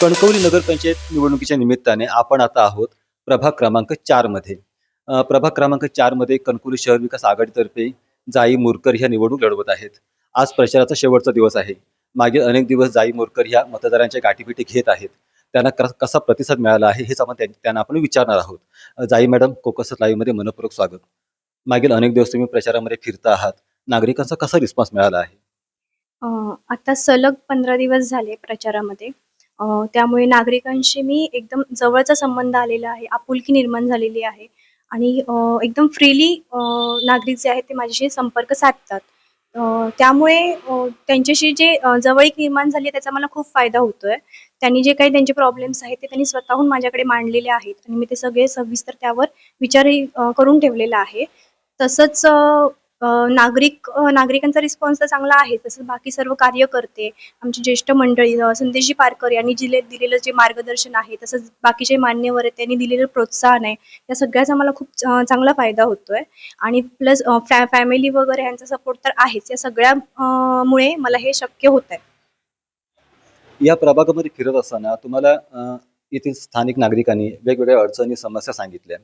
कणकवली नगरपंचायत निवडणुकीच्या निमित्ताने आपण आता आहोत प्रभाग क्रमांक 4 मध्ये. प्रभाग क्रमांक 4 मध्ये कणकवली शहर विकास आघाडीतर्फे जाई मोरकर ह्या निवडणूक लढवत आहेत. आज प्रचाराचा शेवटचा दिवस आहे. मागील अनेक दिवस जाई मोरकर ह्या मतदारांच्या गाठीभेटी घेत आहेत. त्यांना कसा प्रतिसाद मिळाला आहे हेच आपण त्यांना आपण विचारणार आहोत. जाई मॅडम, कोकस लाईव्ह मध्ये मनपूर्वक स्वागत. मागील अनेक दिवस तुम्ही प्रचारामध्ये फिरता आहात. नागरिकांचा कसा रिस्पॉन्स मिळाला आहे? अ, आता सलग 15 दिवस झाले प्रचारामध्ये. त्यामुळे नागरिकांशी मी एकदम जवळचा संबंध आलेला आहे, आपुलकी निर्माण झालेली आहे आणि एकदम फ्रीली नागरिक जे आहेत ते माझ्याशी संपर्क साधतात. त्यामुळे त्यांच्याशी जे जवळीक निर्माण झाली आहे त्याचा मला खूप फायदा होतोय. त्यांनी जे काही त्यांचे प्रॉब्लेम्स आहेत ते त्यांनी स्वतःहून माझ्याकडे मांडलेले आहेत आणि मी ते सगळे सविस्तर त्यावर विचारही करून ठेवलेला आहे. तसंच नागरिकांचा रिस्पॉन्स तर चांगला आहे. तसंच बाकी सर्व कार्यकर्ते, आमची ज्येष्ठ मंडळी संदेशजी पारकर यांनी दिलेलं जे मार्गदर्शन आहे, तसंच बाकीचे मान्यवर आहेत त्यांनी दिलेलं प्रोत्साहन आहे, या सगळ्याचा मला खूप चांगला फायदा होतोय आणि प्लस फॅमिली वगैरे ह्यांचा सपोर्ट तर आहेच. या सगळ्या मुळे मला हे शक्य होतंय. या प्रभागामध्ये फिरत असताना तुम्हाला येथील स्थानिक नागरिकांनी वेगवेगळ्या अडचणी, समस्या सांगितल्या.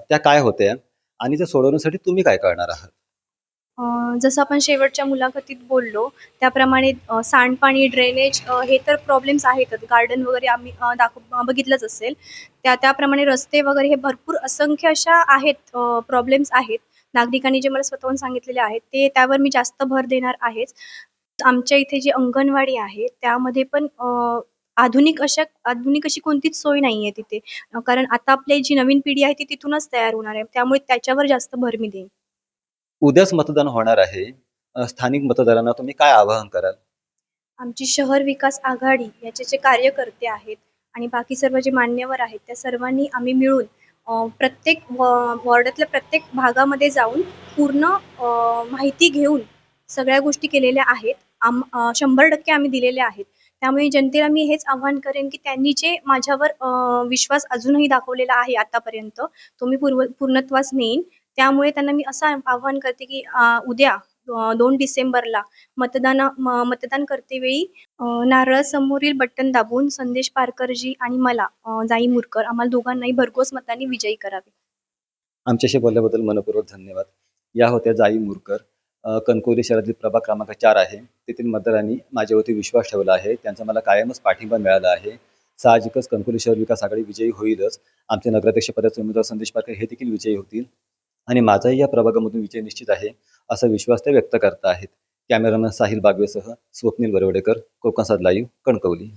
त्या काय होत्या आणि त्या सोडवण्यासाठी तुम्ही काय करणार आहात? जसं आपण शेवटच्या मुलाखतीत बोललो, त्याप्रमाणे सांडपाणी, ड्रेनेज हे तर प्रॉब्लेम्स आहेतच. गार्डन वगैरे आम्ही बघितलंच असेल. त्याप्रमाणे रस्ते वगैरे हे भरपूर असंख्य अशा आहेत, प्रॉब्लेम्स आहेत. नागरिकांनी जे मला स्वतःहून सांगितलेले आहेत, त्यावर मी जास्त भर देणार आहेच. आमच्या इथे जी अंगणवाडी आहे, त्यामध्ये पण आधुनिक अशी कोणतीच सोय नाहीये तिथे. कारण आता आपली जी नवीन पिढी आहे, ती तिथूनच तयार होणार आहे. त्यामुळे त्याच्यावर जास्त भर मी देईन. उद्याच मतदान होणार आहे. स्थानिक मतदारांना तुम्ही काय आवाहन कराल? आमची शहर विकास आघाडी याचे जे कार्यकर्ते आहेत आणि बाकी सर्व जे मान्यवर आहेत, त्या सर्वांनी आम्ही मिळून प्रत्येक वॉर्डातल्या प्रत्येक भागामध्ये जाऊन पूर्ण माहिती घेऊन सगळ्या गोष्टी केलेल्या आहेत. 100% आम्ही दिलेल्या आहेत. त्यामुळे जनतेला मी हेच आवाहन करेन, की त्यांनी जे माझ्यावर विश्वास अजूनही दाखवलेला आहे आतापर्यंत, तो मी पूर्णत्वास नेईन. त्यामुळे त्यांना मी असं आवाहन करते, की उद्या 2 डिसेंबरला मतदान करतेवेळी नारळासमोरील बटन दाबून संदेश पारकरजी आणि मला जाई मुरकर आम्हाला दोघांनाही भरघोस मतांनी विजयी करावे. आमच्याशी बोलल्याबद्दल मनःपूर्वक धन्यवाद. या होत्या जाई मुरकर. कणकवली शहरातील प्रभाग क्रमांक 4 आहे. तेथील मतदारांनी माझ्यावरती विश्वास ठेवला आहे. त्यांचा मला कायमच पाठिंबा मिळाला आहे. साहजिकच कणकवली शहर विकास आघाडी विजयी होईलच. आमचे नगराध्यक्ष पदाचे उमेदवार संदेश पारकर हे देखील विजयी होतील आणि माझाही या प्रभागामधून विजय निश्चित आहे, असा विश्वास ते व्यक्त करत आहेत. कॅमेरामॅन साहिल बागवेसह स्वप्नील बरवडेकर, कोकण सात लाईव्ह, कणकवली.